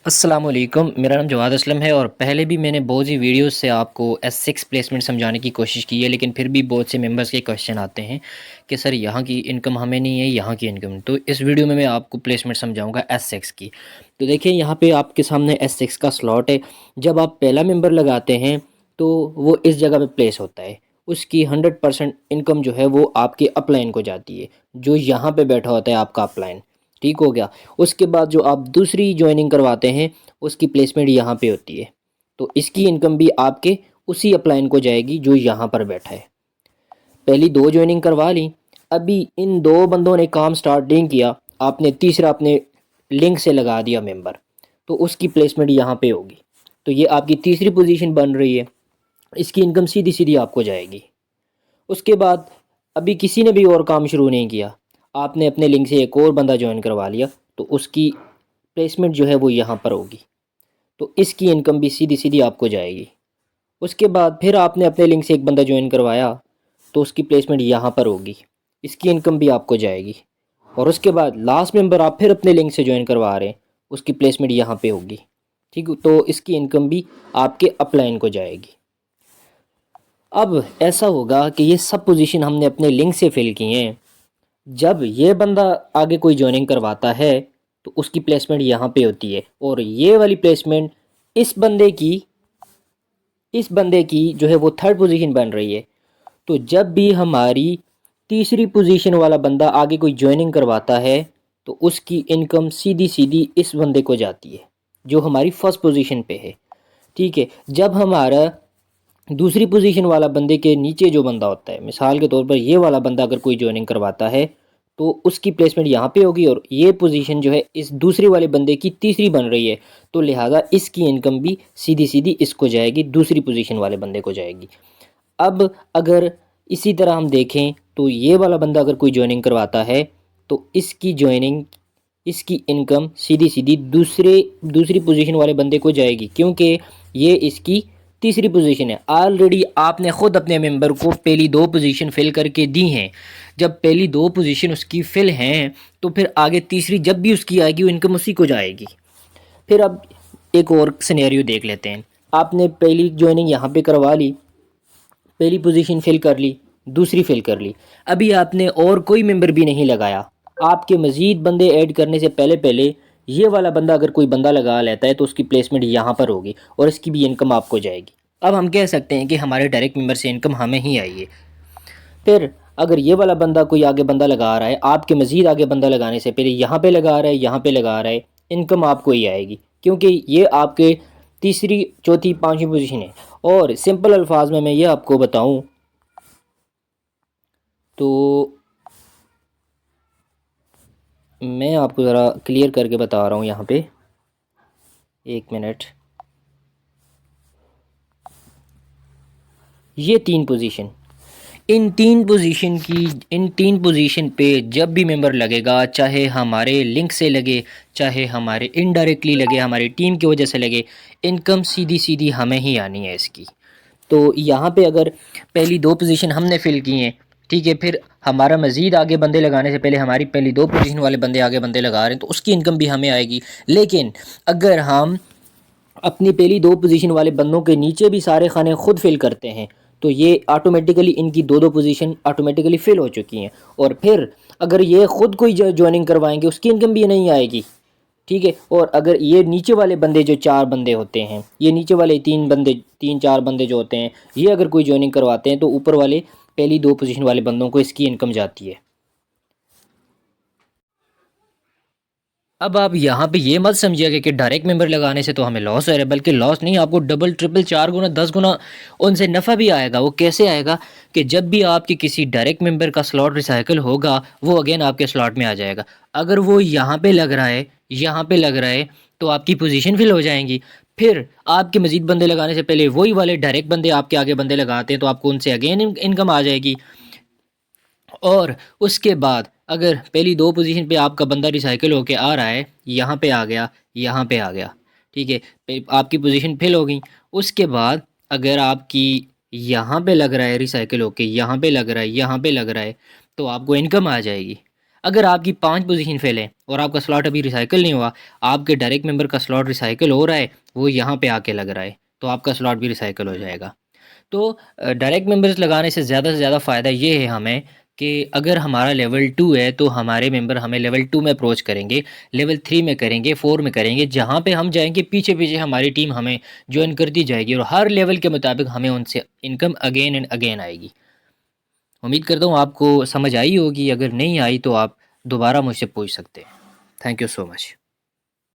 अस्सलाम वालेकुम। मेरा नाम जवाद असलम है और पहले भी मैंने बहुत सी वीडियोस से आपको S6 प्लेसमेंट समझाने की कोशिश की है, लेकिन फिर भी बहुत से मेंबर्स के क्वेश्चन आते हैं कि सर यहाँ की इनकम हमें नहीं है, यहाँ की इनकम। तो इस वीडियो में मैं आपको प्लेसमेंट समझाऊंगा S6 की। तो देखिए यहाँ पे आपके सामने S6 का स्लॉट है। जब आप पहला मेंबर लगाते हैं तो वो इस जगह पे प्लेस होता है। उसकी 100% इनकम जो है वो आपके अपलाइन को जाती है, जो यहाँ पे बैठा होता है आपका अपलाइन। ठीक हो गया। उसके बाद जो आप दूसरी ज्वाइनिंग करवाते हैं उसकी प्लेसमेंट यहाँ पे होती है, तो इसकी इनकम भी आपके उसी अपलाइन को जाएगी जो यहाँ पर बैठा है। पहली दो ज्वाइनिंग करवा ली, अभी इन दो बंदों ने काम स्टार्ट नहीं किया, आपने तीसरा अपने लिंक से लगा दिया मेंबर, तो उसकी प्लेसमेंट यहाँ पे होगी। तो ये आपकी तीसरी पोजीशन बन रही है, इसकी इनकम सीधी सीधी आपको जाएगी। उसके बाद अभी किसी ने भी और काम शुरू नहीं किया, आपने अपने लिंक से एक और बंदा ज्वाइन करवा लिया, तो उसकी प्लेसमेंट जो है वो यहाँ पर होगी। तो इसकी इनकम भी सीधी सीधी आपको जाएगी। उसके बाद फिर आपने अपने लिंक से एक बंदा ज्वाइन करवाया, तो उसकी प्लेसमेंट यहाँ पर होगी, इसकी इनकम भी आपको जाएगी। और उसके बाद लास्ट मेंबर आप फिर अपने लिंक से ज्वाइन करवा रहे हैं, उसकी प्लेसमेंट यहाँ पे होगी। ठीक, तो इसकी इनकम भी आपके अपलाइन को जाएगी। अब ऐसा होगा कि ये सब पोजीशन हमने अपने लिंक से फिल किए हैं। जब ये बंदा आगे कोई ज्वाइनिंग करवाता है तो उसकी प्लेसमेंट यहाँ पे होती है, और ये वाली प्लेसमेंट इस बंदे की इस बंदे की जो है वो थर्ड पोजीशन बन रही है। तो जब भी हमारी तीसरी पोजीशन वाला बंदा आगे कोई ज्वाइनिंग करवाता है तो उसकी इनकम सीधी सीधी इस बंदे को जाती है जो हमारी फर्स्ट पोजीशन पे है। ठीक है। जब हमारा दूसरी पोजीशन वाला बंदे के नीचे जो बंदा होता है, मिसाल के तौर पर ये वाला बंदा अगर कोई ज्वाइनिंग करवाता है तो उसकी प्लेसमेंट यहाँ पे होगी, और ये पोजीशन जो है इस दूसरे वाले बंदे की तीसरी बन रही है, तो लिहाजा इसकी इनकम भी सीधी सीधी इसको जाएगी, दूसरी पोजीशन वाले बंदे को जाएगी। अब अगर इसी तरह हम देखें तो ये वाला बंदा अगर कोई ज्वाइनिंग करवाता है तो इसकी इनकम सीधी सीधी दूसरी पोजीशन वाले बंदे को जाएगी, क्योंकि ये इसकी तीसरी पोजीशन है। ऑलरेडी आपने ख़ुद अपने मेंबर को पहली दो पोजीशन फिल करके दी हैं। जब पहली दो पोजीशन उसकी फिल हैं तो फिर आगे तीसरी जब भी उसकी आएगी वो इनकम उसी को जाएगी। फिर अब एक और सिनेरियो देख लेते हैं। आपने पहली ज्वाइनिंग यहाँ पे करवा ली, पहली पोजीशन फिल कर ली, दूसरी फिल कर ली, अभी आपने और कोई मेंबर भी नहीं लगाया। आपके मज़ीद बंदे ऐड करने से पहले पहले ये वाला बंदा अगर कोई बंदा लगा लेता है तो उसकी प्लेसमेंट यहाँ पर होगी और इसकी भी इनकम आपको जाएगी। अब हम कह सकते हैं कि हमारे डायरेक्ट मेंबर से इनकम हमें ही आई है। फिर अगर ये वाला बंदा कोई आगे बंदा लगा रहा है, आपके मज़ीद आगे बंदा लगाने से पहले यहाँ पे लगा रहा है, यहाँ पे लगा रहा है, इनकम आपको ही आएगी, क्योंकि ये आपके तीसरी चौथी पाँचवीं पोजीशन है। और सिंपल अल्फाज में मैं ये आपको बताऊं तो मैं आपको ज़रा क्लियर करके बता रहा हूँ यहाँ पे, एक मिनट। ये तीन पोजीशन, इन तीन पोजीशन पे जब भी मेंबर लगेगा, चाहे हमारे लिंक से लगे, चाहे हमारे इनडायरेक्टली लगे, हमारी टीम की वजह से लगे, इनकम सीधी सीधी हमें ही आनी है इसकी। तो यहाँ पे अगर पहली दो पोजीशन हमने फिल की हैं, ठीक है, फिर हमारा मज़ीद आगे बंदे लगाने से पहले हमारी पहली दो पोजीशन वाले बंदे आगे बंदे लगा रहे हैं तो उसकी इनकम भी हमें आएगी। लेकिन अगर हम अपनी पहली दो पोजीशन वाले बंदों के नीचे भी सारे खाने खुद फिल करते हैं तो ये ऑटोमेटिकली इनकी दो दो पोजीशन ऑटोमेटिकली फिल हो चुकी हैं। और फिर अगर ये ख़ुद कोई ज्वाइनिंग करवाएंगे उसकी इनकम भी नहीं आएगी। ठीक है। और अगर ये नीचे वाले बंदे जो चार बंदे होते हैं, ये नीचे वाले तीन चार बंदे जो होते हैं, ये अगर कोई ज्वाइनिंग करवाते हैं तो ऊपर वाले पहली दो पोजीशन वाले बंदों को इसकी इनकम जाती है। अब आप यहाँ पे ये मत समझिएगा कि डायरेक्ट मेंबर लगाने से तो हमें लॉस हो रहा है, बल्कि लॉस नहीं, आपको डबल ट्रिपल चार गुना 10 गुना उनसे नफ़ा भी आएगा। वो कैसे आएगा कि जब भी आपके किसी डायरेक्ट मेंबर का स्लॉट रिसाइकिल होगा वो अगेन आपके स्लॉट में आ जाएगा। अगर वो यहाँ पे लग रहा है, यहाँ पे लग रहा है, तो आपकी पोजीशन फिल हो जाएंगी। फिर आपके मजीद बंदे लगाने से पहले वही वाले डायरेक्ट बंदे आपके आगे बंदे लगाते हैं तो आपको उनसे अगेन इनकम आ जाएगी। और उसके बाद अगर पहली दो पोजीशन पे आपका बंदा रिसाइकिल होके आ रहा है, यहाँ पे आ गया, यहाँ पे आ गया, ठीक है, आपकी पोजीशन फिल हो गई। उसके बाद अगर आपकी यहाँ पे लग रहा है रिसाइकिल होके, यहाँ पे लग रहा है, यहाँ पे लग रहा है, तो आपको इनकम आ जाएगी। अगर आपकी 5 पोजीशन फेल है और आपका स्लॉट अभी रिसाइकिल नहीं हुआ, आपके डायरेक्ट मेंबर का स्लॉट रिसाइकिल हो रहा है, वो यहाँ पे आके लग रहा है, तो आपका स्लॉट भी रिसाइकिल हो जाएगा। तो डायरेक्ट मेंबर्स लगाने से ज़्यादा फ़ायदा ये है हमें कि अगर हमारा लेवल 2 है तो हमारे मेंबर हमें लेवल 2 में अप्रोच करेंगे, लेवल 3 में करेंगे, 4 में करेंगे, जहाँ पे हम जाएँगे पीछे-पीछे हमारी टीम हमें जॉइन करती जाएगी और हर लेवल के मुताबिक हमें उनसे इनकम अगेन एंड अगेन आएगी। उम्मीद करता हूँ आपको समझ आई होगी, अगर नहीं आई तो आप दोबारा मुझसे पूछ सकते हैं। Thank you so much.